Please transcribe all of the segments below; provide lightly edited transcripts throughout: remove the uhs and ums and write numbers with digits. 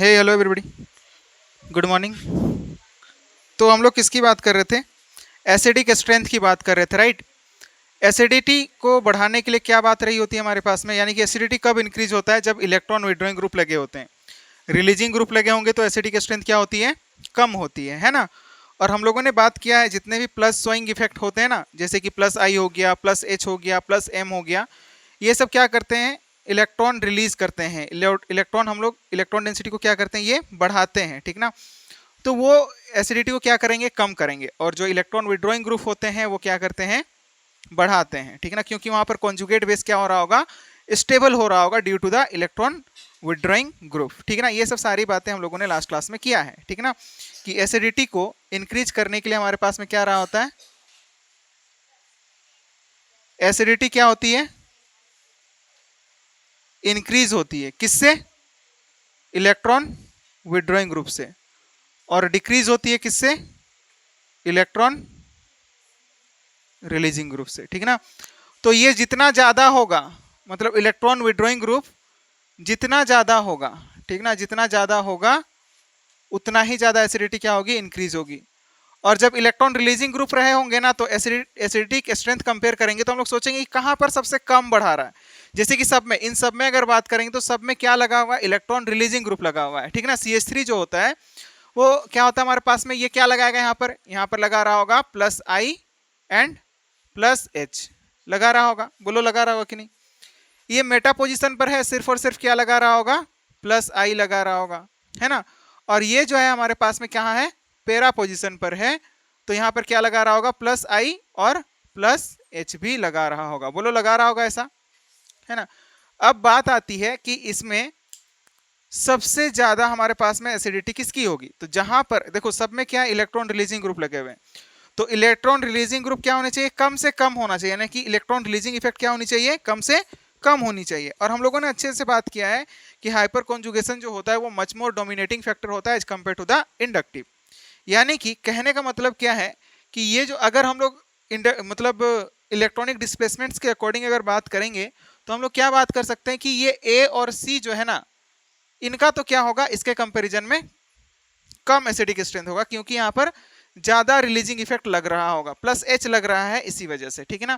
हे hello everybody, good morning. तो हम लोग किसकी बात कर रहे थे? एसिडिक स्ट्रेंथ की बात कर रहे थे, राइट। एसिडिटी को बढ़ाने के लिए क्या बात रही होती है हमारे पास में, यानी कि एसिडिटी कब इंक्रीज होता है? जब इलेक्ट्रॉन विड्रॉइंग ग्रुप लगे होते हैं। रिलीजिंग ग्रुप लगे होंगे तो एसिडिक स्ट्रेंथ क्या होती है? कम होती है ना। और हम लोगों ने बात किया है जितने भी प्लस शोइंग इफेक्ट होते हैं ना, जैसे कि प्लस आई हो गया, प्लस एच हो गया, प्लस एम हो गया, ये सब क्या करते हैं? इलेक्ट्रॉन रिलीज करते हैं। इलेक्ट्रॉन हम लोग इलेक्ट्रॉन डेंसिटी को क्या करते हैं? ये बढ़ाते हैं, ठीक ना। तो वो एसिडिटी को क्या करेंगे? कम करेंगे। और जो इलेक्ट्रॉन विड्रॉइंग ग्रुप होते हैं वो क्या करते हैं? बढ़ाते हैं, ठीक ना, क्योंकि वहां पर कॉन्जुगेट बेस क्या हो रहा होगा? स्टेबल हो रहा होगा due to the electron withdrawing group, ठीक है ना। ये सब सारी बातें हम लोगों ने लास्ट क्लास में किया है, ठीक ना, कि एसिडिटी को इंक्रीज करने के लिए हमारे पास में क्या रहा होता है? एसिडिटी क्या होती है? इंक्रीज होती है किससे? इलेक्ट्रॉन विड्रॉइंग ग्रुप से। और डिक्रीज होती है किससे? इलेक्ट्रॉन रिलीजिंग ग्रुप से, ठीक ना। तो ये जितना ज्यादा होगा, मतलब इलेक्ट्रॉन विड्रॉइंग ग्रुप जितना ज्यादा होगा, ठीक ना, जितना ज्यादा होगा उतना ही ज्यादा एसिडिटी क्या होगी? इंक्रीज होगी। और जब इलेक्ट्रॉन रिलीजिंग ग्रुप रहे होंगे ना, तो एसिडिक स्ट्रेंथ कंपेयर करेंगे तो हम लोग सोचेंगे कि कहां पर सबसे कम बढ़ा रहा है। जैसे कि सब में, इन सब में अगर बात करेंगे तो सब में क्या लगा हुआ है? इलेक्ट्रॉन रिलीजिंग ग्रुप लगा हुआ है, ठीक ना। CH3 जो होता है वो क्या होता है हमारे पास में? ये क्या लगाएगा यहाँ पर लगा रहा होगा plus I and plus H लगा रहा होगा। बोलो लगा रहा होगा कि नहीं? ये मेटा पोजीशन पर है, सिर्फ और सिर्फ क्या लगा रहा होगा? प्लस आई लगा रहा होगा, है ना। और ये जो है हमारे पास में क्या है? पेरा पोजीशन पर है, तो यहाँ पर क्या लगा रहा होगा? प्लस आई और प्लस एच भी लगा रहा होगा। बोलो लगा रहा होगा, ऐसा है ना। अब बात आती है कि इसमें सबसे ज्यादा हमारे पास में एसिडिटी किसकी होगी? तो जहां पर देखो सब में क्या इलेक्ट्रॉन रिलीजिंग ग्रुप लगे हुए हैं, तो इलेक्ट्रॉन रिलीजिंग ग्रुप क्या होने चाहिए? कम से कम होना चाहिए, यानी कि इलेक्ट्रॉन रिलीजिंग इफेक्ट क्या होनी चाहिए? कम से कम होनी चाहिए। और हम लोगों ने अच्छे से बात किया है कि हाइपर कॉन्जुगेशन जो होता है वो मच मोर डोमिनेटिंग फैक्टर होता है as compare to the inductive. यानी कि कहने का मतलब क्या है कि ये जो अगर हम लोग मतलब इलेक्ट्रॉनिक डिस्प्लेसमेंट्स के अकॉर्डिंग अगर बात करेंगे तो हम लोग क्या बात कर सकते हैं कि ये ए और सी जो है ना, इनका तो क्या होगा? इसके कंपैरिजन में कम एसिडिक स्ट्रेंथ होगा, क्योंकि यहाँ पर ज्यादा रिलीजिंग इफेक्ट लग रहा होगा, प्लस एच लग रहा है इसी वजह से, ठीक है ना।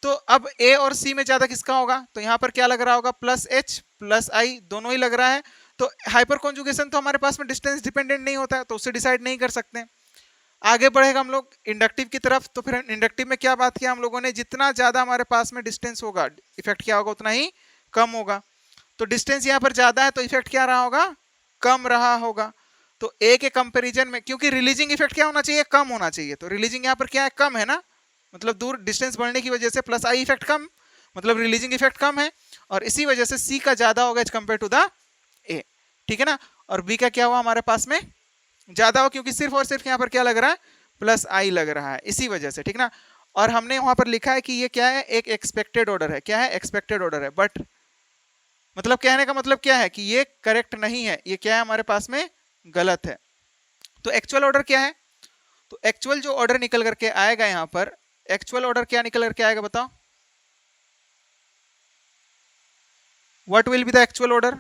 तो अब ए और सी में ज्यादा किसका होगा? तो यहाँ पर क्या लग रहा होगा? प्लस एच प्लस आई दोनों ही लग रहा है। तो हाइपर कॉन्जुगेशन तो हमारे पास में डिस्टेंस डिपेंडेंट नहीं होता है, तो उससे डिसाइड नहीं कर सकते। आगे बढ़ेगा हम लोग इंडक्टिव की तरफ, तो फिर इंडक्टिव में क्या बात किया हम लोगों ने? जितना ज्यादा हमारे पास में डिस्टेंस होगा, इफेक्ट क्या होगा? उतना ही कम होगा। तो डिस्टेंस यहाँ पर ज्यादा है तो इफेक्ट क्या रहा होगा? कम रहा होगा। तो ए के कंपैरिजन में, क्योंकि रिलीजिंग इफेक्ट क्या होना चाहिए? कम होना चाहिए, तो रिलीजिंग यहाँ पर क्या है? कम है ना, मतलब दूर डिस्टेंस बढ़ने की वजह से प्लस आई इफेक्ट कम, मतलब रिलीजिंग इफेक्ट कम है, और इसी वजह से सी का ज्यादा होगा as compare to the A, ठीक है ना। और बी का क्या हुआ हमारे पास में? ज्यादा हो, क्योंकि सिर्फ और सिर्फ यहाँ पर क्या लग रहा है? प्लस आई लग रहा है, इसी वजह से, ठीक ना। और हमने वहां पर लिखा है कि ये क्या है? एक एक्सपेक्टेड ऑर्डर है। क्या है? एक्सपेक्टेड ऑर्डर है। बट मतलब कहने का मतलब क्या है कि ये करेक्ट नहीं है, ये क्या है हमारे पास में? गलत है। तो एक्चुअल ऑर्डर क्या है? तो एक्चुअल जो ऑर्डर निकल करके आएगा यहाँ पर, एक्चुअल ऑर्डर क्या निकल करके आएगा बताओ? What will be the actual order?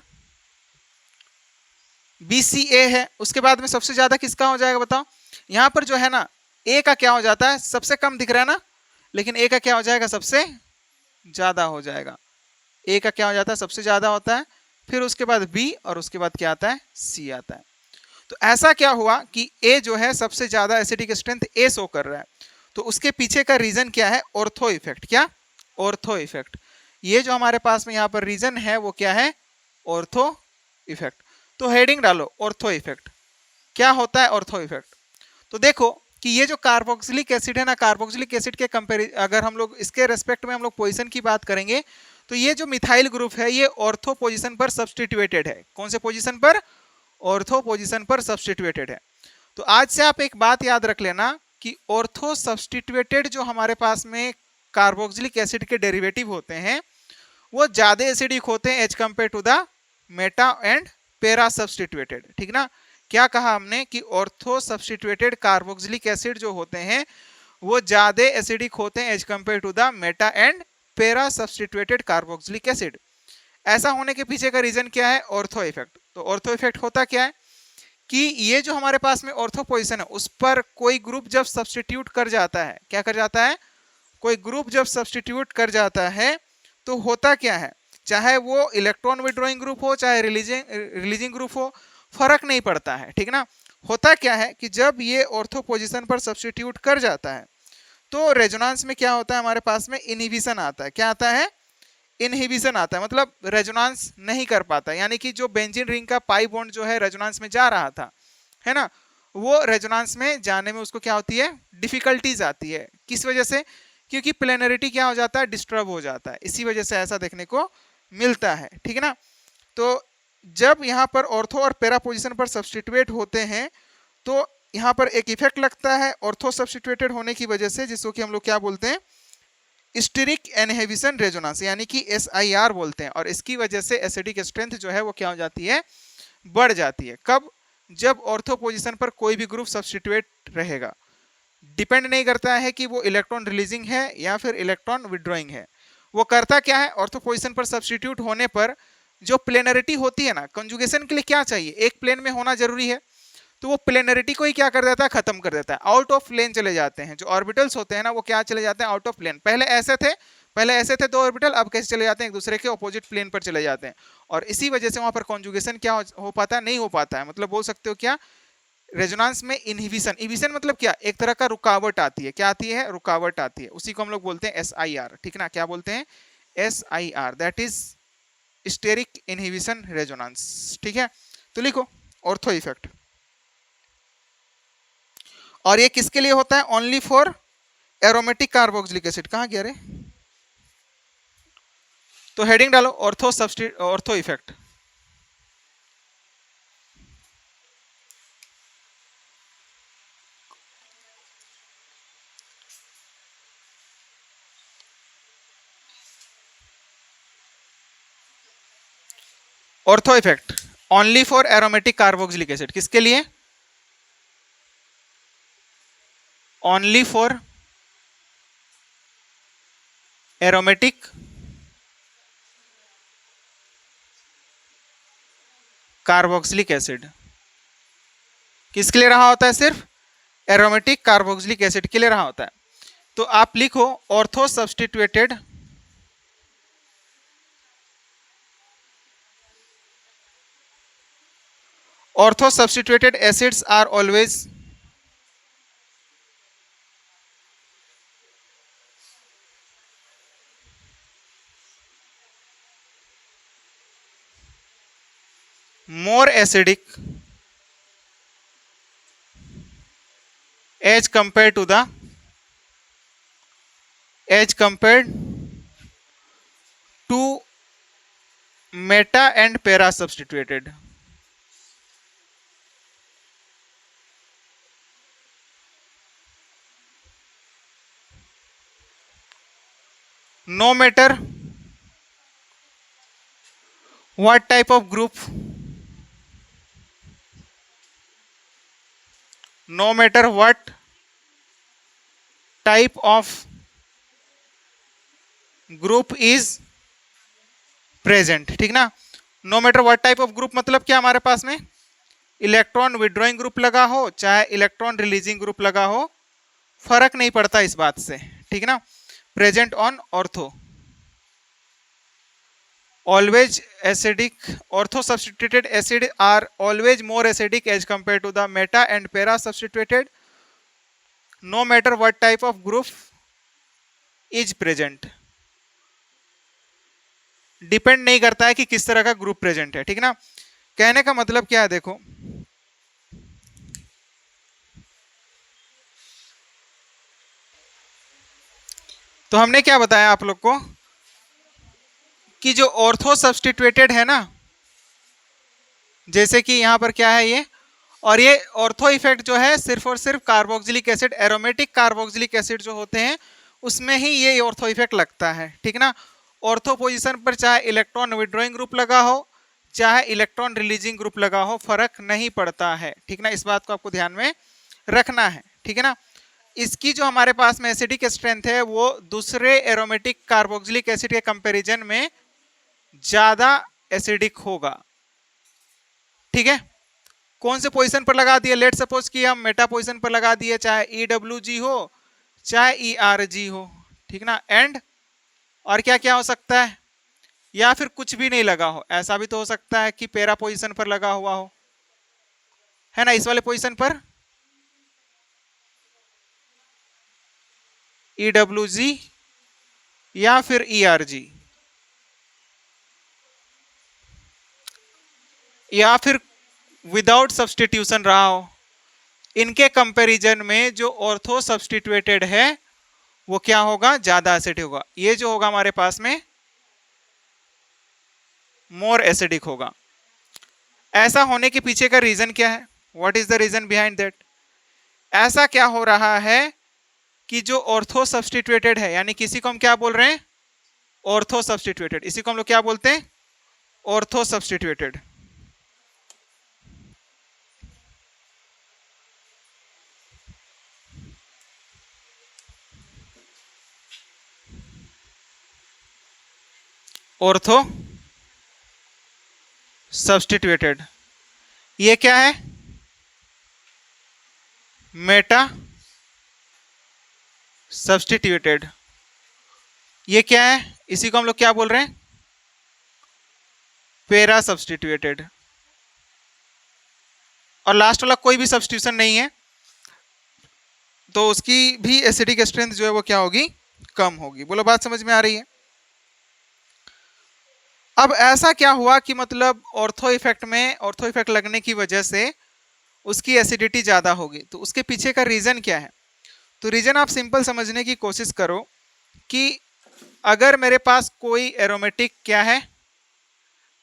BCA है। उसके बाद में सबसे ज्यादा किसका हो जाएगा बताओ? यहाँ पर जो है ना, ए का क्या हो जाता है? सबसे कम दिख रहा है ना, लेकिन ए का क्या हो जाएगा? सबसे ज्यादा हो जाएगा। ए का क्या हो जाता है? सबसे ज्यादा होता है। फिर उसके बाद बी, और उसके बाद क्या आता है? सी आता है। तो ऐसा क्या हुआ कि ए जो है सबसे ज्यादा एसिडिक स्ट्रेंथ ए शो कर रहा है, तो उसके पीछे का रीजन क्या है? Ortho effect. क्या? Ortho effect. ये जो हमारे पास में यहाँ पर रीजन है वो क्या है? Ortho effect. तो हेडिंग डालो ऑर्थो इफेक्ट। क्या होता है ऑर्थो इफेक्ट? तो देखो कि ये जो कार्बोक्सिलिक एसिड है ना, कार्बोक्सिलिक एसिड के कंपेरिजन अगर हम लोग इसके रेस्पेक्ट में हम लोग पोजीशन की बात करेंगे, तो ये जो मिथाइल ग्रुप है ये ऑर्थो पोजीशन पर सब्स्टिट्यूटेड है। कौन से पोजीशन पर? ऑर्थो पोजीशन पर सब्स्टिट्यूटेड है। तो आज से आप एक बात याद रख लेना कि ऑर्थो सब्स्टिट्यूटेड जो हमारे पास में कार्बोक्सिलिक एसिड के डेरिवेटिव होते हैं वो ज्यादा एसिडिक होते हैं as compare to the meta and para substituted, ठीक ना। क्या कहा हमने कि ऑर्थो सब्स्टिट्यूटेड कार्बोक्सिलिक एसिड जो होते हैं वो ज्यादा एसिडिक होते हैं as compare to the meta and para substituted carboxylic acid. ऐसा होने के पीछे का रीजन क्या है? Ortho effect. तो ऑर्थो इफेक्ट होता क्या है कि ये जो हमारे पास में ऑर्थो पोजीशन है उस पर कोई ग्रुप जब सब्स्टिट्यूट कर जाता है, क्या कर जाता है, कोई ग्रुप जब सब्स्टिट्यूट कर जाता है तो होता क्या है, चाहे वो इलेक्ट्रॉन विड्रॉइंग ग्रुप हो चाहे रिलीजिंग ग्रुप हो, फर्क नहीं पड़ता है, ठीक ना। होता क्या है कि जब ये ऑर्थो पोजीशन पर सब्स्टिट्यूट कर जाता है तो रेजोनेंस में क्या होता है, हमारे पास में इनहिबिशन आता है। क्या आता है, इनहिबिशन आता है, मतलब रेजोनेंस नहीं कर पाता, यानी कि जो बेंजीन रिंग का पाई बॉन्ड जो है रेजोनेंस में जा रहा था, है ना, वो रेजोनेंस में जाने में उसको क्या होती है, डिफिकल्टीज आती है। किस वजह से, क्योंकि प्लेनरिटी क्या हो जाता है, डिस्टर्ब हो जाता है, इसी वजह से ऐसा देखने को मिलता है, ठीक है ना। तो जब यहाँ पर ऑर्थो और पैरा पोजीशन पर सब्स्टिट्यूट होते हैं तो यहाँ पर एक इफेक्ट लगता है ऑर्थो सब्स्टिट्यूटेड होने की वजह से, जिसको कि हम लोग क्या बोलते हैं, स्टेरिक इनहिबिशन रेजोनेंस, यानी कि SIR बोलते हैं। और इसकी वजह से एसिडिक स्ट्रेंथ जो है वो क्या हो जाती है, बढ़ जाती है। कब, जब ऑर्थो पोजीशन पर कोई भी ग्रुप सब्स्टिट्यूट रहेगा। डिपेंड नहीं करता है कि वो इलेक्ट्रॉन रिलीजिंग है या फिर इलेक्ट्रॉन विड्रॉइंग है। वो करता क्या है, ऑर्थो पोजीशन पर सब्स्टिट्यूट होने पर जो प्लेनरिटी होती है ना, कंजुगेशन के लिए क्या चाहिए, एक प्लेन में होना जरूरी है, तो वो प्लेनरिटी को ही क्या कर देता है, खत्म कर देता है, आउट ऑफ प्लेन चले जाते हैं। जो ऑर्बिटल्स होते हैं ना वो क्या चले जाते हैं, आउट ऑफ प्लेन। पहले ऐसे थे दो ऑर्बिटल, अब कैसे चले जाते हैं, एक दूसरे के ऑपोजिट प्लेन पर चले जाते हैं। और इसी वजह से वहां पर कॉन्जुगेशन क्या हो पाता है, नहीं हो पाता है। मतलब बोल सकते हो क्या, रेजोनेंस में इनहिबिशन मतलब क्या, एक तरह का रुकावट आती है। क्या आती है, रुकावट आती है, उसी को हम लोग बोलते हैं SIR, ठीक ना। क्या बोलते हैं, SIR, that is steric inhibition resonance, ठीक है। तो लिखो ऑर्थो इफेक्ट। और ये किसके लिए होता है, only for aromatic carboxylic acid. कहाँ गया रे, तो हेडिंग डालो ortho effect. Ortho effect only for aromatic carboxylic acid, किसके लिए, only for aromatic carboxylic acid. किसके लिए रहा होता है, सिर्फ एरोमेटिक कार्बोक्सिलिक एसिड के लिए रहा होता है। तो आप लिखो ortho substituted acids are always more acidic as compared to meta and para substituted. No matter what type of group, no matter what type of group is present, ठीक ना। No matter what type of group मतलब क्या, हमारे पास में electron withdrawing group लगा हो चाहे electron releasing group लगा हो, फर्क नहीं पड़ता इस बात से, ठीक ना। Present on ortho, always acidic, ortho substituted acid are always more acidic as compared to the meta and para substituted, no matter what type of group is present. Depend नहीं करता है कि किस तरह का ग्रुप प्रेजेंट है, ठीक ना। कहने का मतलब क्या है, देखो तो हमने क्या बताया आप लोग को कि जो ऑर्थो सब्स्टिट्यूटेड है ना, जैसे कि यहां पर क्या है ये, और ये ऑर्थो इफेक्ट जो है सिर्फ और सिर्फ carboxylic acid, aromatic carboxylic acid जो होते हैं उसमें ही ये ऑर्थो इफेक्ट लगता है, ठीक ना। ऑर्थो पोजीशन पर चाहे इलेक्ट्रॉन विड्रॉइंग ग्रुप लगा हो चाहे इलेक्ट्रॉन रिलीजिंग ग्रुप लगा हो, फर्क नहीं पड़ता है, ठीक ना। इस बात को आपको ध्यान में रखना है, ठीक है ना। इसकी जो हमारे पास में एसिडिक स्ट्रेंथ है वो दूसरे एरोमेटिक कार्बोक्सिलिक एसिड के कंपैरिजन में ज्यादा एसिडिक होगा, ठीक है, कौन से पोजीशन पर लगा दिए, लेट सपोज कि हम मेटा पोजीशन पर लगा दिए, चाहे EWG हो चाहे ERG हो, ठीक ना, एंड और क्या क्या हो सकता है, या फिर कुछ भी नहीं लगा हो, ऐसा भी तो हो सकता है कि पैरा पोजीशन पर लगा हुआ हो, है ना, इस वाले पोजीशन पर EWG या फिर ERG, या फिर विदाउट सब्सटीट्यूशन रहा हो। इनके कंपैरिजन में जो ऑर्थो सब्सटीट्यूटेड है वो क्या होगा, ज्यादा एसिडिक होगा, ये जो होगा हमारे पास में मोर एसिडिक होगा। ऐसा होने के पीछे का रीजन क्या है, what is the reason behind that? ऐसा क्या हो रहा है कि जो ऑर्थो सब्सटीट्यूटेड है, यानी किसी को हम क्या बोल रहे हैं, ऑर्थो सब्सटीट्यूटेड, इसी को हम लोग क्या बोलते हैं, ऑर्थो सब्सटीट्यूटेड। ऑर्थो सब्सटीट्यूटेड, ये क्या है, मेटा सब्सटीट्यूटेड, ये क्या है, इसी को हम लोग क्या बोल रहे हैं, पैरा सब्सटीट्यूटेड। और लास्ट वाला कोई भी सब्सटीट्यूशन नहीं है, तो उसकी भी एसिडिक स्ट्रेंथ जो है वो क्या होगी, कम होगी। बोलो बात समझ में आ रही है? अब ऐसा क्या हुआ कि मतलब ऑर्थो इफेक्ट लगने की वजह से उसकी एसिडिटी ज़्यादा होगी, तो उसके पीछे का रीज़न क्या है? तो रीज़न आप सिंपल समझने की कोशिश करो कि अगर मेरे पास कोई एरोमेटिक क्या है,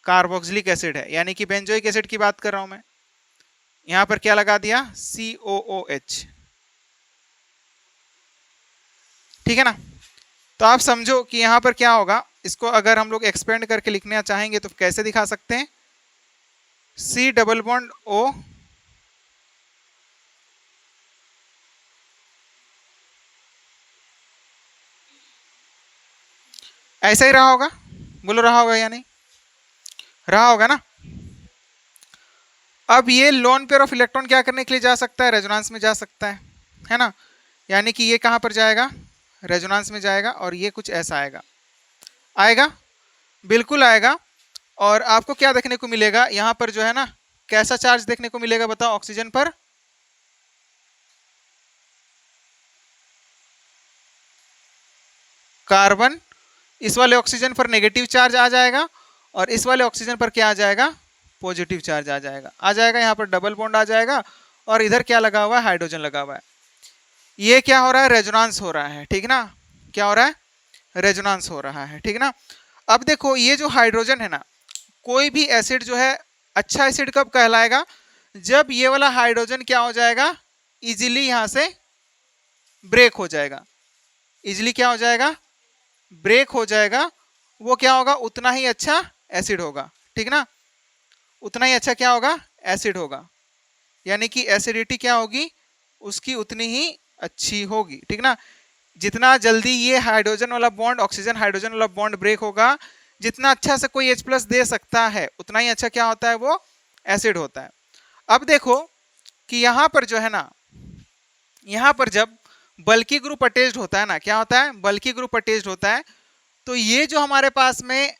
कार्बोक्सिलिक एसिड है, यानी कि बेंजोइक एसिड की बात कर रहा हूं मैं, यहां पर क्या लगा दिया, COOH, ठीक है ना। तो आप समझो कि यहां पर क्या होगा, इसको अगर हम लोग एक्सपेंड करके लिखना चाहेंगे तो कैसे दिखा सकते हैं, C डबल बॉन्ड O ऐसा ही रहा होगा, बोलो रहा होगा या नहीं, रहा होगा ना। अब ये लोन पेयर ऑफ इलेक्ट्रॉन क्या करने के लिए जा सकता है, रेजोनेंस में जा सकता है ना, यानी कि ये कहां पर जाएगा, रेजोनेंस में जाएगा, और ये कुछ ऐसा आएगा, आएगा, बिल्कुल आएगा। और आपको क्या देखने को मिलेगा यहां पर जो है ना, कैसा चार्ज देखने को मिलेगा बताओ, ऑक्सीजन पर कार्बन, इस वाले ऑक्सीजन पर नेगेटिव चार्ज आ जाएगा, और इस वाले ऑक्सीजन पर क्या आ जाएगा, पॉजिटिव चार्ज आ जाएगा, यहाँ पर डबल बॉन्ड आ जाएगा, और इधर क्या लगा हुआ है, हाइड्रोजन लगा हुआ है। ये क्या हो रहा है, रेजोनेंस हो रहा है, ठीक ना, क्या हो रहा है, रेजोनेंस हो रहा है, ठीक ना। अब देखो ये जो हाइड्रोजन है ना, कोई भी एसिड जो है अच्छा एसिड कब कहलाएगा, जब ये वाला हाइड्रोजन क्या हो जाएगा, इजीली यहां से ब्रेक हो जाएगा, इजीली क्या हो जाएगा, ब्रेक हो जाएगा, वो क्या होगा, उतना ही अच्छा एसिड होगा, ठीक ना, उतना ही अच्छा क्या होगा, एसिड होगा, यानी कि एसिडिटी क्या होगी, उसकी उतनी ही अच्छी होगी, ठीक ना। जितना जल्दी ये हाइड्रोजन वाला बॉन्ड ऑक्सीजन हाइड्रोजन वाला बॉन्ड ब्रेक होगा, जितना अच्छा से कोई H+ दे सकता है, उतना ही अच्छा क्या होता है, वो एसिड होता है। अब देखो कि यहाँ पर जो है ना, यहाँ पर जब बल्कि ग्रुप अटैच्ड होता है ना, क्या होता है, बल्कि ग्रुप अटैच्ड होता है, तो ये जो हमारे पास में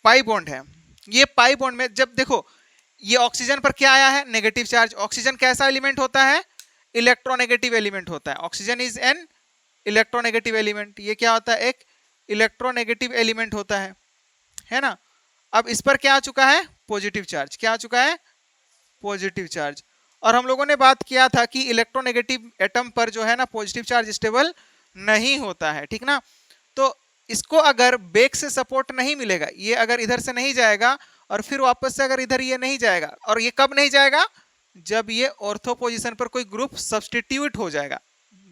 पाई बॉन्ड है, ये पाई बॉन्ड में जब देखो ये ऑक्सीजन पर क्या आया है, नेगेटिव चार्ज। ऑक्सीजन कैसा एलिमेंट होता है, इलेक्ट्रोनेगेटिव एलिमेंट होता है, oxygen is an electronegative element, ये क्या होता है, एक इलेक्ट्रोनेगेटिव एलिमेंट होता है ना। अब इस पर क्या आ चुका है, पॉजिटिव चार्ज, क्या आ चुका है, पॉजिटिव चार्ज। और हम लोगों ने बात किया था कि इलेक्ट्रोनेगेटिव एटम पर जो है ना पॉजिटिव चार्ज स्टेबल नहीं होता है, ठीक ना। तो इसको अगर बेक से सपोर्ट नहीं मिलेगा, ये अगर इधर से नहीं जाएगा और फिर वापस से अगर इधर ये नहीं जाएगा, और ये कब नहीं जाएगा, जब ये ऑर्थो पोजीशन पर कोई ग्रुप सब्सटीट्यूट हो जाएगा।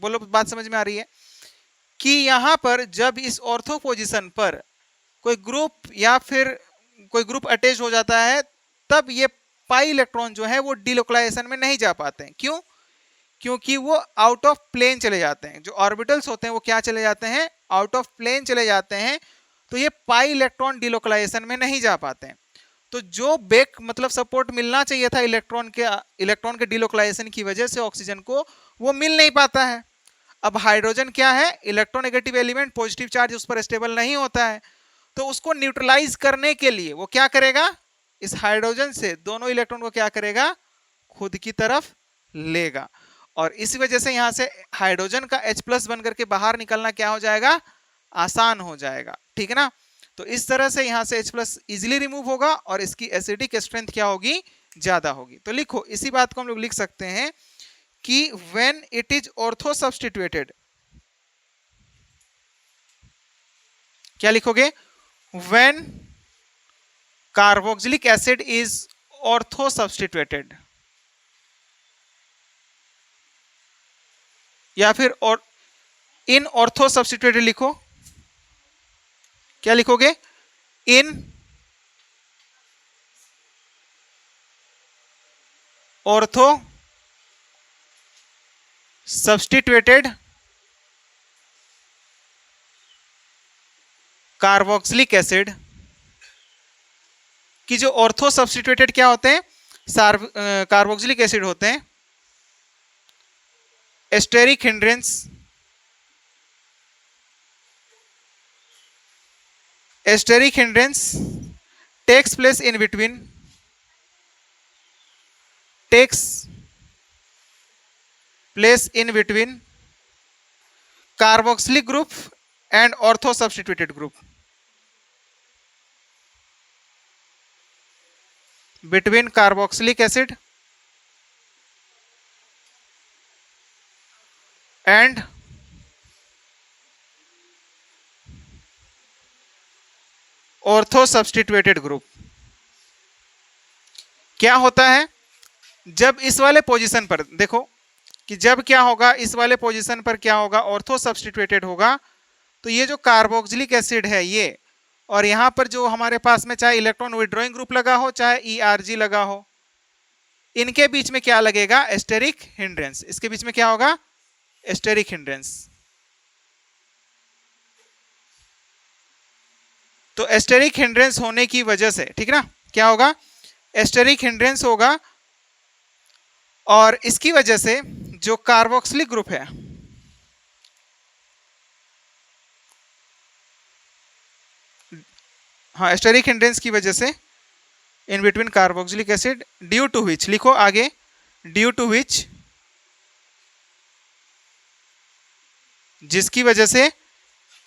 बोलो बात समझ में आ रही है कि यहां पर जब इस ऑर्थो पोजीशन पर कोई ग्रुप या फिर कोई ग्रुप अटैच हो जाता है, तब ये पाई इलेक्ट्रॉन जो है वो डिलोकलाइजेशन में नहीं जा पाते हैं। क्यों, क्योंकि वो आउट ऑफ प्लेन चले जाते हैं, जो ऑर्बिटल्स होते हैं वो क्या चले जाते हैं, आउट ऑफ प्लेन चले जाते हैं, तो ये पाई इलेक्ट्रॉन डिलोकलाइजेशन में नहीं जा पाते हैं। तो जो बैक मतलब सपोर्ट मिलना चाहिए था इलेक्ट्रॉन के डिलोकलाइजेशन की वजह से ऑक्सीजन को, वो मिल नहीं पाता है। अब हाइड्रोजन क्या है, इलेक्ट्रोनेगेटिव एलिमेंट, पॉजिटिव चार्ज उस पर स्टेबल नहीं होता है, तो उसको न्यूट्रलाइज करने के लिए वो क्या करेगा, इस हाइड्रोजन से दोनों इलेक्ट्रॉन को क्या करेगा, खुद की तरफ लेगा, और इस वजह से यहां से हाइड्रोजन का H+ बन करके बाहर निकलना क्या हो जाएगा, आसान हो जाएगा, ठीक है ना। तो इस तरह से यहां से H+ इजीली रिमूव होगा और इसकी एसिडिक स्ट्रेंथ क्या होगी, ज्यादा होगी। तो लिखो, इसी बात को हम लोग लिख सकते हैं कि when it is ortho substituted, क्या लिखोगे, when carboxylic acid is ortho substituted, या फिर और इन ऑर्थो सब्स्टिट्यूटेड लिखो, क्या लिखोगे, इन ऑर्थो सब्स्टिट्यूटेड कार्बोक्सिलिक एसिड, कि जो ऑर्थो सब्स्टिट्यूटेड क्या होते हैं, कार्बोक्सिलिक एसिड होते हैं, asterisk hindrance, asterisk hindrance takes place in between, takes place in between carboxylic group and ortho substituted group, between carboxylic acid and ortho substituted group. क्या होता है, जब इस वाले पोजीशन पर देखो कि जब क्या होगा, इस वाले पोजीशन पर क्या होगा, ऑर्थो सब्स्टिट्यूटेड होगा, तो ये जो कार्बोक्सिलिक एसिड है ये, और यहां पर जो हमारे पास में चाहे इलेक्ट्रॉन विड्रॉइंग ग्रुप लगा हो चाहे ERG लगा हो, इनके बीच में क्या लगेगा, एस्टेरिक हिंड्रेंस, इसके बीच में क्या होगा, एस्टेरिक हिंड्रेंस। तो एस्टेरिक हिंड्रेंस होने की वजह से, ठीक है ना, क्या होगा, एस्टेरिक हिंड्रेंस होगा, और इसकी वजह से जो कार्बोक्सिलिक ग्रुप है, हाँ एस्टेरिक हिंड्रेंस की वजह से in between carboxylic acid, due to which, लिखो आगे, ड्यू टू विच, जिसकी वजह से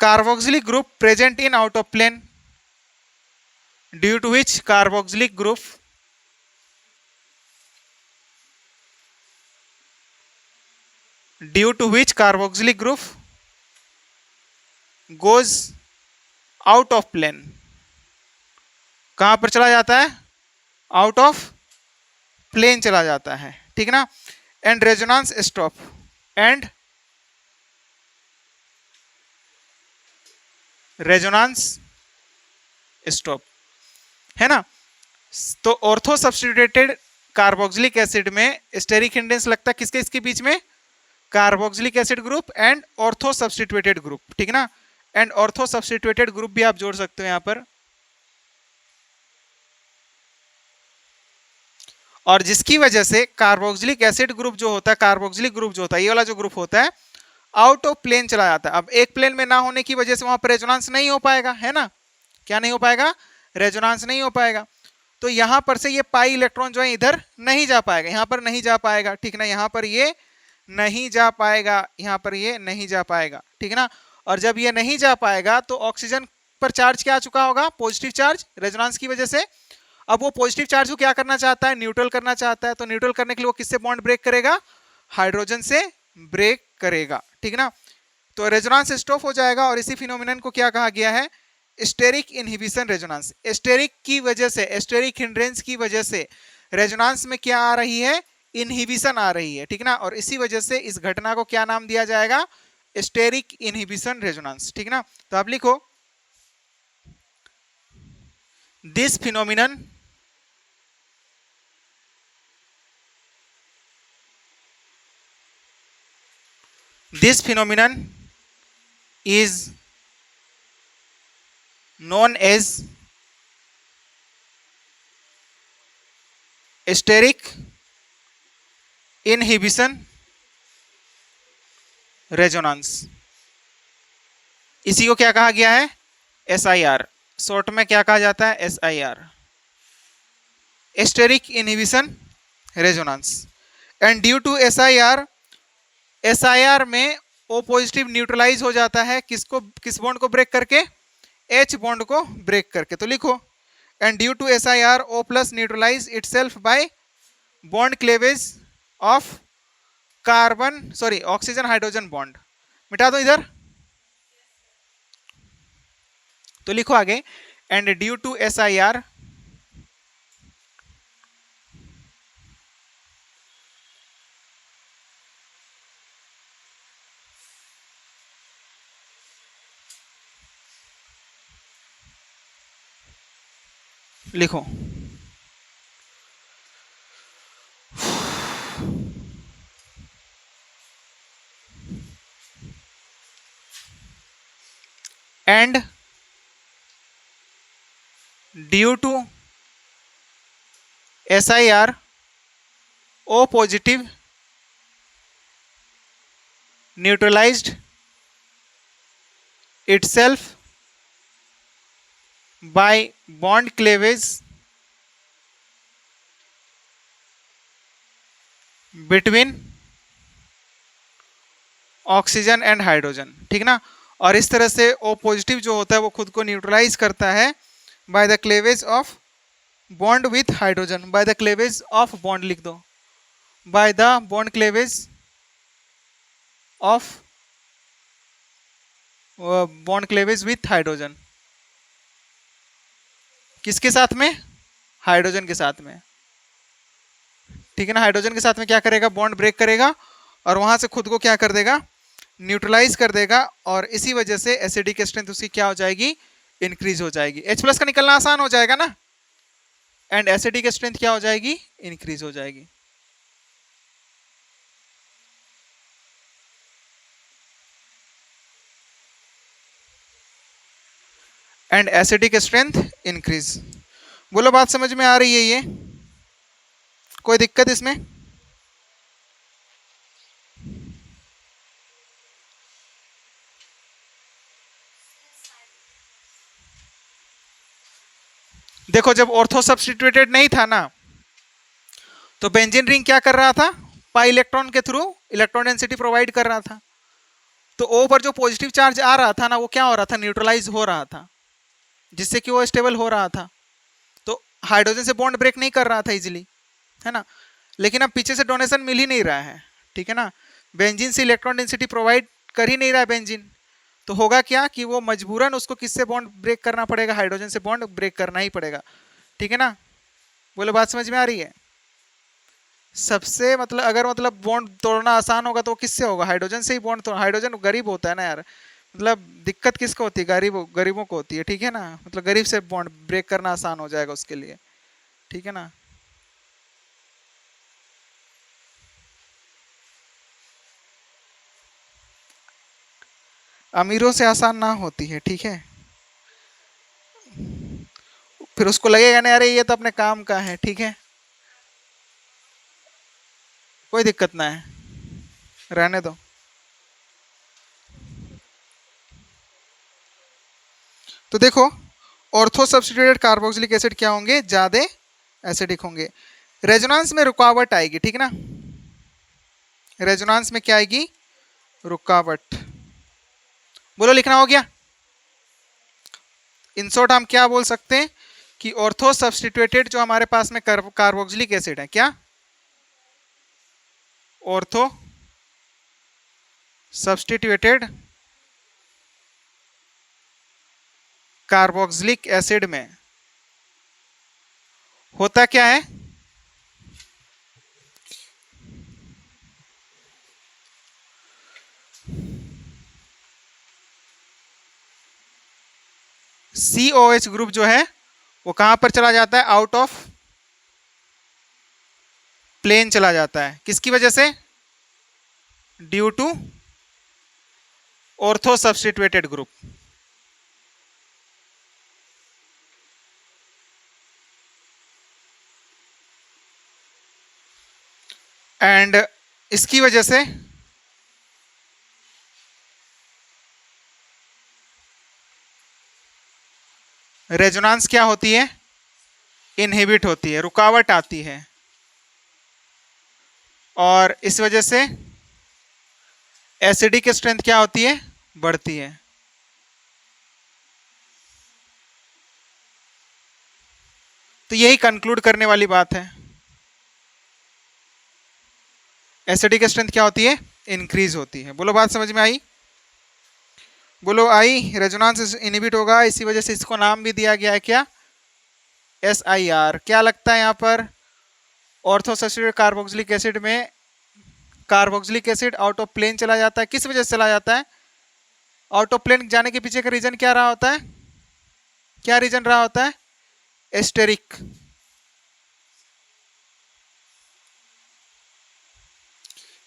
carboxylic group present in out of plane, due to which carboxylic group due to which carboxylic group goes out of plane, कहां पर चला जाता है, आउट ऑफ प्लेन चला जाता है, ठीक है ना, and resonance stop, and resonance stop, है ना। तो ऑर्थो सब्स्टिट्यूटेड कार्बोक्सिलिक एसिड में स्टेरिक हिंड्रेंस लगता है किसके, इसके बीच में, carboxylic acid group and ortho substituted group, ठीक है ना, एंड ऑर्थो सब्स्टिट्यूटेड ग्रुप भी आप जोड़ सकते हो यहां पर, और जिसकी वजह से कार्बोक्सिलिक एसिड ग्रुप जो होता है, कार्बोक्सिलिक ग्रुप जो होता है, ये वाला जो ग्रुप होता है, आउट ऑफ प्लेन चला जाता है। अब एक प्लेन में ना होने की वजह से वहां पर रेजोनेंस नहीं हो पाएगा, है ना, क्या नहीं हो पाएगा, रेजोनेंस नहीं हो पाएगा, तो यहां पर से ये पाई इलेक्ट्रॉन जो है इधर नहीं जा पाएगा, यहां पर नहीं जा पाएगा, ठीक ना, यहां पर ये नहीं जा पाएगा, यहां पर ये नहीं जा पाएगा, ठीक है ना, और जब ये नहीं जा पाएगा तो ऑक्सीजन पर चार्ज क्या आ चुका होगा, पॉजिटिव चार्ज, रेजोनेंस की वजह से। अब वो पॉजिटिव चार्ज को क्या करना चाहता है, न्यूट्रल करना चाहता है, तो न्यूट्रल करने के लिए वो किससे बॉन्ड ब्रेक करेगा, हाइड्रोजन से ब्रेक करेगा, ठीक है ना, तो रेजोनेंस स्टॉप हो जाएगा, और इसी फिनोमिनन को क्या कहा गया है, स्टेरिक इनहिबिशन रेजोनेंस। स्टेरिक की वजह से, स्टेरिक हिंड्रेंस की वजह से रेजोनेंस में क्या आ रही है, इनहिबिशन आ रही है, ठीक ना, और इसी वजह से इस घटना को क्या नाम दिया जाएगा, स्टेरिक इनहिबिशन रेजोनेंस, ठीक ना। तो आप लिखो, this phenomenon is known as steric inhibition resonance, इसी को क्या कहा गया है? SIR, शॉर्ट में क्या कहा जाता है? SIR, steric inhibition resonance. And due to SIR में O पॉजिटिव न्यूट्रलाइज हो जाता है, किसको, किस बॉन्ड को ब्रेक करके? H बॉन्ड को ब्रेक करके। तो लिखो, and due to SIR O plus neutralise itself by bond cleavage of carbon, sorry oxygen hydrogen bond. मिटा दो इधर, तो लिखो आगे, एंड ड्यू टू SIR लिखो, and due to SIR O positive neutralised itself by bond cleavage between oxygen and hydrogen. ठीक ना, और इस तरह से O पॉजिटिव जो होता है वो खुद को न्यूट्रलाइज करता है by the cleavage of bond with hydrogen, by the cleavage of bond लिख दो, by the bond cleavage of bond cleavage with hydrogen. किसके साथ में? हाइड्रोजन के साथ में। ठीक है ना, हाइड्रोजन के साथ में क्या करेगा? बॉन्ड ब्रेक करेगा और वहां से खुद को क्या कर देगा? न्यूट्रलाइज कर देगा, और इसी वजह से एसिडिक स्ट्रेंथ उसकी क्या हो जाएगी? इंक्रीज हो जाएगी। H+ का निकलना आसान हो जाएगा ना, एंड एसिडिक स्ट्रेंथ क्या हो जाएगी? इंक्रीज हो जाएगी। And acidic strength increase. बोलो, बात समझ में आ रही है? ये कोई दिक्कत इसमें? देखो, जब ऑर्थो सब्स्टिट्यूटेड नहीं था ना, तो बेंजीन रिंग क्या कर रहा था? पाई इलेक्ट्रॉन के थ्रू इलेक्ट्रॉन डेंसिटी प्रोवाइड कर रहा था। तो O पर जो पॉजिटिव चार्ज आ रहा था ना, वो क्या हो रहा था? न्यूट्रलाइज हो रहा था, जिससे कि वो स्टेबल हो रहा था। तो हाइड्रोजन से बॉन्ड ब्रेक नहीं कर रहा था इजीली, है ना। लेकिन अब पीछे से डोनेशन मिल ही नहीं रहा है, ठीक है ना, बेंजीन से इलेक्ट्रॉन डेंसिटी प्रोवाइड कर ही नहीं रहा है बेंजीन। तो होगा क्या कि वो मजबूरन उसको किससे बॉन्ड ब्रेक करना पड़ेगा? हाइड्रोजन से बॉन्ड ब्रेक करना ही पड़ेगा। ठीक है ना, बोलो, बात समझ में आ रही है? सबसे मतलब अगर मतलब बॉन्ड तोड़ना आसान होगा तो किससे होगा? हाइड्रोजन से ही बॉन्ड तोड़। हाइड्रोजन गरीब होता है ना यार, मतलब दिक्कत किसको होती है? गरीबों को होती है। ठीक है ना, मतलब गरीब से बॉन्ड ब्रेक करना आसान हो जाएगा उसके लिए। ठीक है ना, अमीरों से आसान ना होती है। ठीक है, फिर उसको लगेगा ना, अरे ये तो अपने काम का है। ठीक है, कोई दिक्कत ना है, रहने दो। तो देखो, ऑर्थो सब्स्टिट्यूटेड कार्बोक्सिलिक एसिड क्या होंगे? ज्यादा एसिडिक होंगे। रेजोनेंस में रुकावट आएगी। ठीक ना, रेजोनेंस में क्या आएगी? रुकावट। बोलो, लिखना हो गया? इन शॉर्ट हम क्या बोल सकते हैं कि ऑर्थो सब्स्टिट्यूटेड जो हमारे पास में कार्बोक्सिलिक एसिड है, क्या ऑर्थो सब्स्टिट्यूटेड कार्बोक्सिलिक एसिड में होता क्या है? COH ग्रुप जो है वो कहां पर चला जाता है? आउट ऑफ प्लेन चला जाता है। किसकी वजह से? Due to ortho substituted group. And इसकी वजह से रेजोनेंस क्या होती है, इनहिबिट होती है, रुकावट आती है, और इस वजह से एसिडिक स्ट्रेंथ क्या होती है, बढ़ती है। तो यही कंक्लूड करने वाली बात है। एसिडिक स्ट्रेंथ क्या होती है, इंक्रीज होती है। बोलो बात समझ में आई, बोलो आई। रेजोनेंस इनहिबिट होगा, इसी वजह से इसको नाम भी दिया गया है क्या, SIR। क्या लगता है यहाँ पर, ऑर्थो सब्स्टिट्यूटेड कार्बोक्सिलिक एसिड में carboxylic acid out of plane चला जाता है, किस वजह से चला जाता है, आउट ऑफ प्लेन जाने के पीछे का रीजन क्या रहा होता है, क्या रीजन रहा होता है, एस्टेरिक।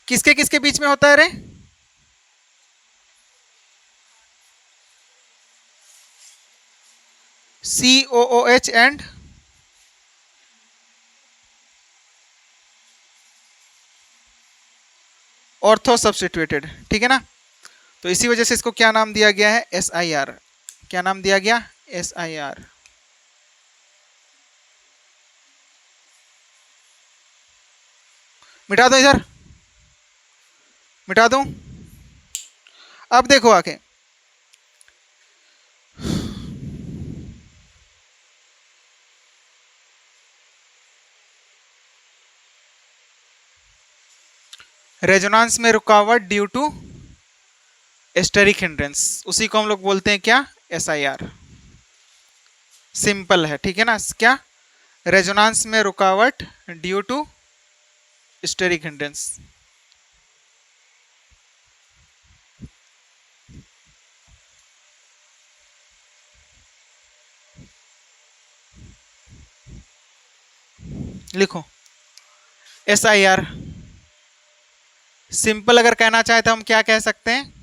किसके किसके बीच में होता है रे, COOH एंड ऑर्थो सब्स्टिट्यूटेड, ठीक है ना। तो इसी वजह से इसको क्या नाम दिया गया है, SIR। क्या नाम दिया गया, SIR। मिटा दो इधर, मिटा दूं। अब देखो आके, रेजोनेंस में रुकावट ड्यू टू एस्टेरिक हिंड्रेंस, उसी को हम लोग बोलते हैं क्या, SIR। सिंपल है, ठीक है ना। क्या, रेजोनेंस में रुकावट ड्यू टू एस्टेरिक हिंड्रेंस। लिखो SIR। सिंपल अगर कहना चाहे तो हम क्या कह सकते हैं,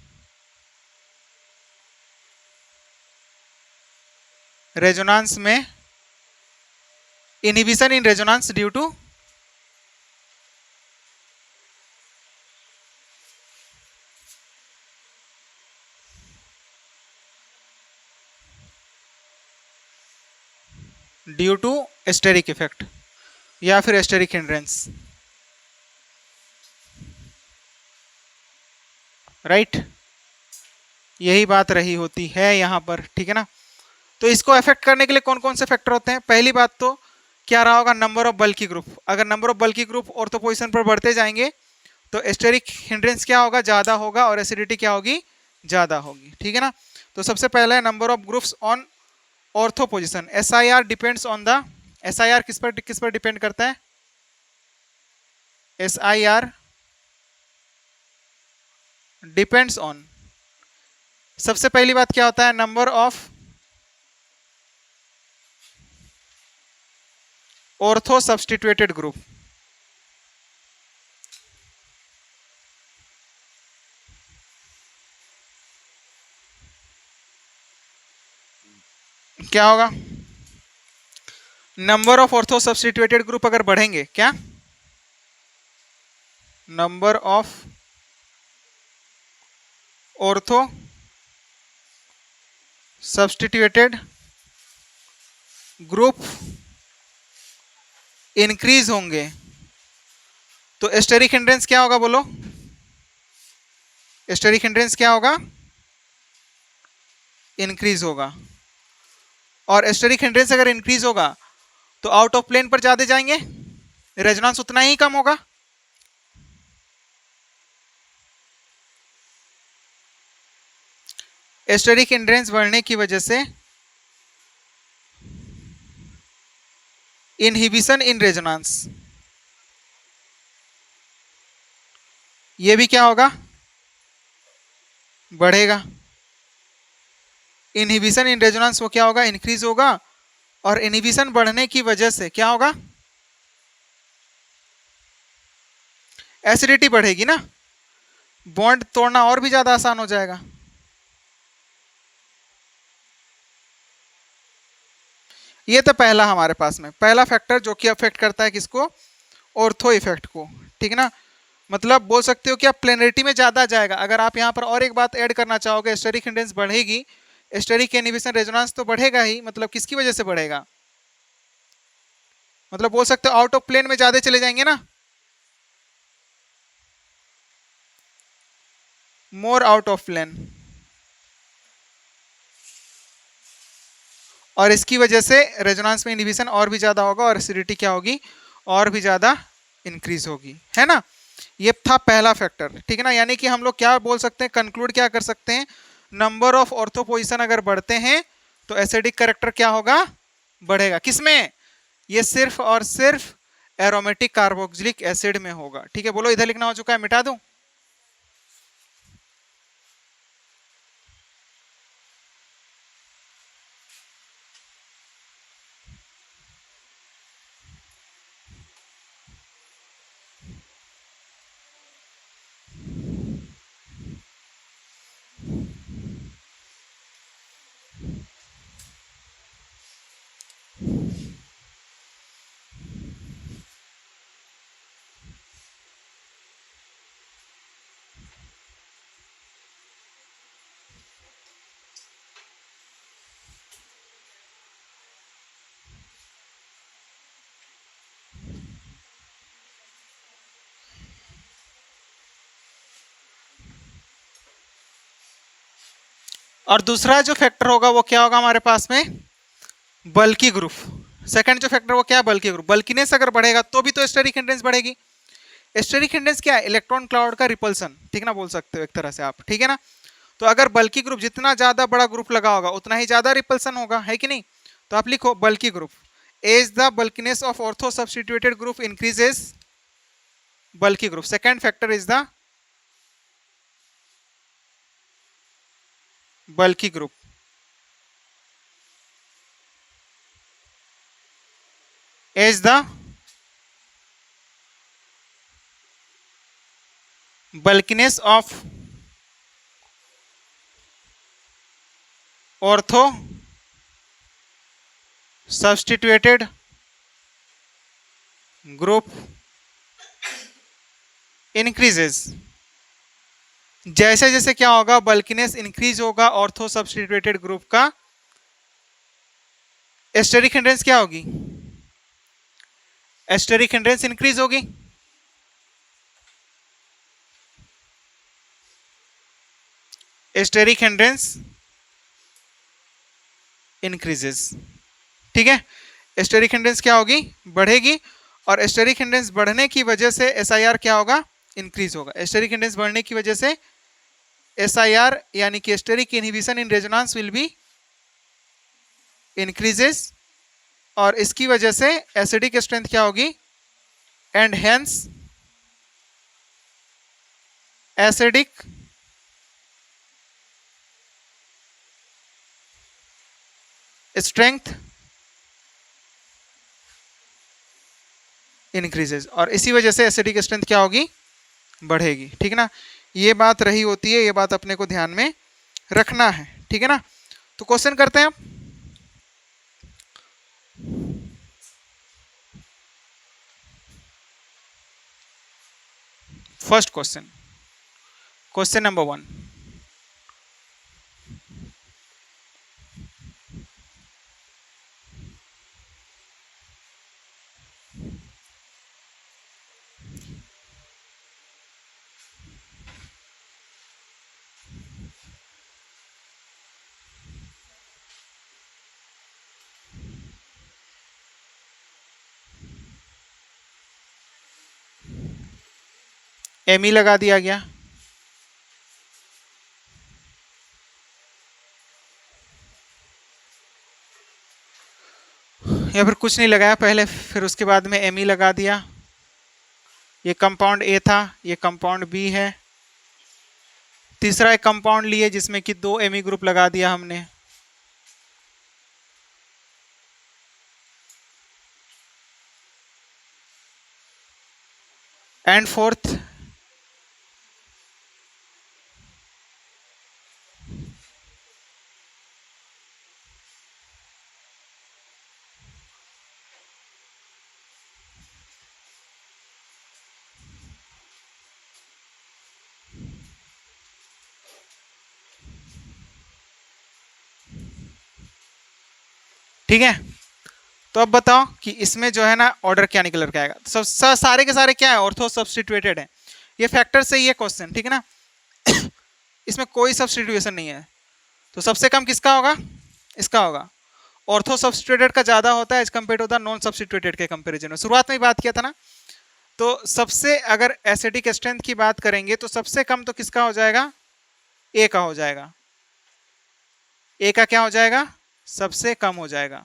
रेजोनेंस में inhibition in resonance due to steric effect या फिर एस्टेरिक हिंड्रेंस, राइट। यही बात रही होती है यहाँ पर, ठीक है ना। तो इसको अफेक्ट करने के लिए कौन कौन से फैक्टर होते हैं, पहली बात तो क्या रहा होगा, नंबर ऑफ बल्की ग्रुप। अगर number of bulky group ortho position पर बढ़ते जाएंगे तो एस्टेरिक हिंड्रेंस क्या होगा, ज़्यादा होगा, और एसिडिटी क्या होगी, ज़्यादा होगी, ठीक है ना। तो सबसे पहला है number of groups on ortho position. SIR depends on the, SIR किस पर डिपेंड करता है, SIR डिपेंड्स ऑन, सबसे पहली बात क्या होता है, number of ortho substituted group. क्या होगा, number of ortho substituted group अगर बढ़ेंगे, क्या, number of ortho substituted group increase होंगे तो एस्टेरिक हिंड्रेंस क्या होगा, बोलो, एस्टेरिक हिंड्रेंस क्या होगा, इंक्रीज होगा। और एस्टेरिक हिंड्रेंस अगर इंक्रीज होगा तो आउट ऑफ प्लेन पर ज्यादा जाएंगे, रेजोनेंस उतना ही कम होगा। एस्टेरिक हिंड्रेंस बढ़ने की वजह से इनहिबिशन इन रेजोनेंस, ये भी क्या होगा, बढ़ेगा। इनहिबिशन इन रेजोनेंस वो क्या होगा, इंक्रीज होगा, और इनहिबिशन बढ़ने की वजह से क्या होगा, एसिडिटी बढ़ेगी ना, बॉन्ड तोड़ना और भी ज्यादा आसान हो जाएगा। ये तो पहला हमारे पास में पहला फैक्टर जो कि अफेक्ट करता है किसको, ऑर्थो इफेक्ट को, ठीक है ना। मतलब बोल सकते हो कि आप प्लेनरिटी में ज्यादा जाएगा। अगर आप यहाँ पर और एक बात ऐड करना चाहोगे, स्टेरिक हिंड्रेंस बढ़ेगी, स्टेरिक इनहिबिशन रेजोनेंस तो बढ़ेगा ही, मतलब किसकी वजह से बढ़ेगा, मतलब बोल सकते हो आउट ऑफ प्लेन में ज्यादा चले जाएंगे ना, मोर आउट ऑफ प्लेन, और इसकी वजह से रेजोनेंस में इनहिबिशन और भी ज्यादा होगा और एसिडिटी क्या होगी, और भी ज्यादा इंक्रीज होगी, है ना। ये था पहला फैक्टर, ठीक है ना। यानी कि हम लोग क्या बोल सकते हैं, कंक्लूड क्या कर सकते हैं, नंबर ऑफ ऑर्थो पोजिशन अगर बढ़ते हैं तो एसिडिक कैरेक्टर क्या होगा, बढ़ेगा। किसमें, ये सिर्फ और सिर्फ एरोमेटिक कार्बोक्सिलिक एसिड में होगा। ठीक है, बोलो इधर लिखना हो चुका है, मिटा दूं। और दूसरा जो फैक्टर होगा वो क्या होगा हमारे पास में, बल्की ग्रुप। सेकंड जो फैक्टर वो क्या है, बल्की ग्रुप। बल्कीनेस अगर बढ़ेगा तो भी तो स्टेरिक हिंड्रेंस बढ़ेगी। स्टेरिक हिंड्रेंस क्या है, इलेक्ट्रॉन क्लाउड का रिपल्सन, ठीक ना, बोल सकते हो एक तरह से आप, ठीक है ना। तो अगर बल्की ग्रुप, जितना ज्यादा बड़ा ग्रुप लगा होगा उतना ही ज्यादा रिपल्सन होगा, है कि नहीं। तो आप लिखो bulky group, as the bulkiness of ortho substituted group increases, bulky group. Second factor is the bulky group. As the bulkiness of ortho substituted group increases। जैसे जैसे क्या होगा, बल्किनेस इंक्रीज होगा ऑर्थो सब्स्टिट्यूटेड ग्रुप का, asterisk hindrance क्या होगी, asterisk hindrance increase होगी। Asterisk hindrance increases, ठीक है। एस्टेरिक हिंड्रेंस क्या होगी, बढ़ेगी, और एस्टेरिक हिंड्रेंस बढ़ने की वजह से एसआईआर क्या होगा, इंक्रीज होगा। एस्टेरिक हिंड्रेंस बढ़ने की वजह से एसआईआर यानी कि asterisk inhibition in resonance will be increases, और इसकी वजह से एसिडिक स्ट्रेंथ क्या होगी, and hence acidic strength increases, और इसी वजह से एसिडिक स्ट्रेंथ क्या होगी, बढ़ेगी, ठीक है ना। ये बात रही होती है, ये बात अपने को ध्यान में रखना है, ठीक है ना। तो क्वेश्चन करते हैं आप। First question, question number 1, ME लगा दिया गया, या फिर कुछ नहीं लगाया पहले, फिर उसके बाद में एमई लगा दिया। ये कंपाउंड ए था, ये कंपाउंड बी है, तीसरा एक कंपाउंड लिए जिसमें कि 2 एमई ग्रुप लगा दिया हमने, एंड फोर्थ ठीक है, तो अब बताओ कि इसमें जो है ना ऑर्डर क्या निकल कर आएगा। तो सारे के सारे क्या है, ऑर्थो सब्स्टिट्यूटेड है। ये फैक्टर से ही है क्वेश्चन, ठीक है ना। इसमें कोई सब्स्टिट्यूशन नहीं है, तो सबसे कम किसका होगा, इसका होगा। ऑर्थो सब्स्टिट्यूटेड का ज्यादा होता है as compare to the non substituted के कंपेरिजन में। शुरुआत में ही बात किया था ना। तो सबसे अगर एसिडिक स्ट्रेंथ की बात करेंगे तो सबसे कम तो किसका हो जाएगा, ए का हो जाएगा। ए का क्या हो जाएगा, सबसे कम हो जाएगा,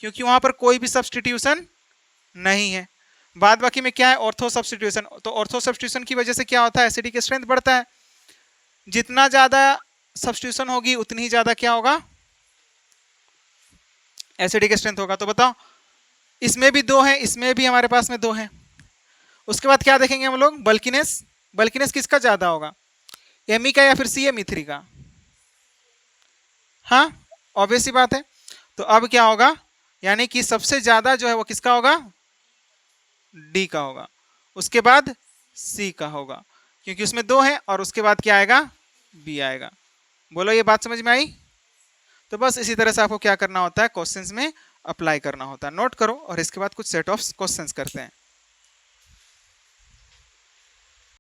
क्योंकि वहां पर कोई भी सब्स्टिट्यूशन नहीं है। बाद बाकी में क्या है, ऑर्थो सब्स्टिट्यूशन। तो ऑर्थो सब्स्टिट्यूशन की वजह से क्या होता है, एसिडिक स्ट्रेंथ बढ़ता है। जितना ज्यादा सब्स्टिट्यूशन होगी उतनी ही ज्यादा क्या होगा, एसिडिक स्ट्रेंथ होगा। तो बताओ, इसमें भी दो है, इसमें भी हमारे पास में दो है। उसके बाद क्या देखेंगे हम लोग, बल्किनेस। बल्किनेस किसका ज्यादा होगा, एमी का या फिर CmE3 का। हाँ, ऑब्वियस सी बात है। तो अब क्या होगा, यानी कि सबसे ज्यादा जो है वो किसका होगा, डी का होगा। उसके बाद सी का होगा, क्योंकि उसमें दो है। और उसके बाद क्या आएगा, बी आएगा। बोलो ये बात समझ में आई। तो बस इसी तरह से आपको क्या करना होता है, क्वेश्चंस में अप्लाई करना होता है। नोट करो और इसके बाद कुछ सेट ऑफ क्वेश्चंस करते हैं।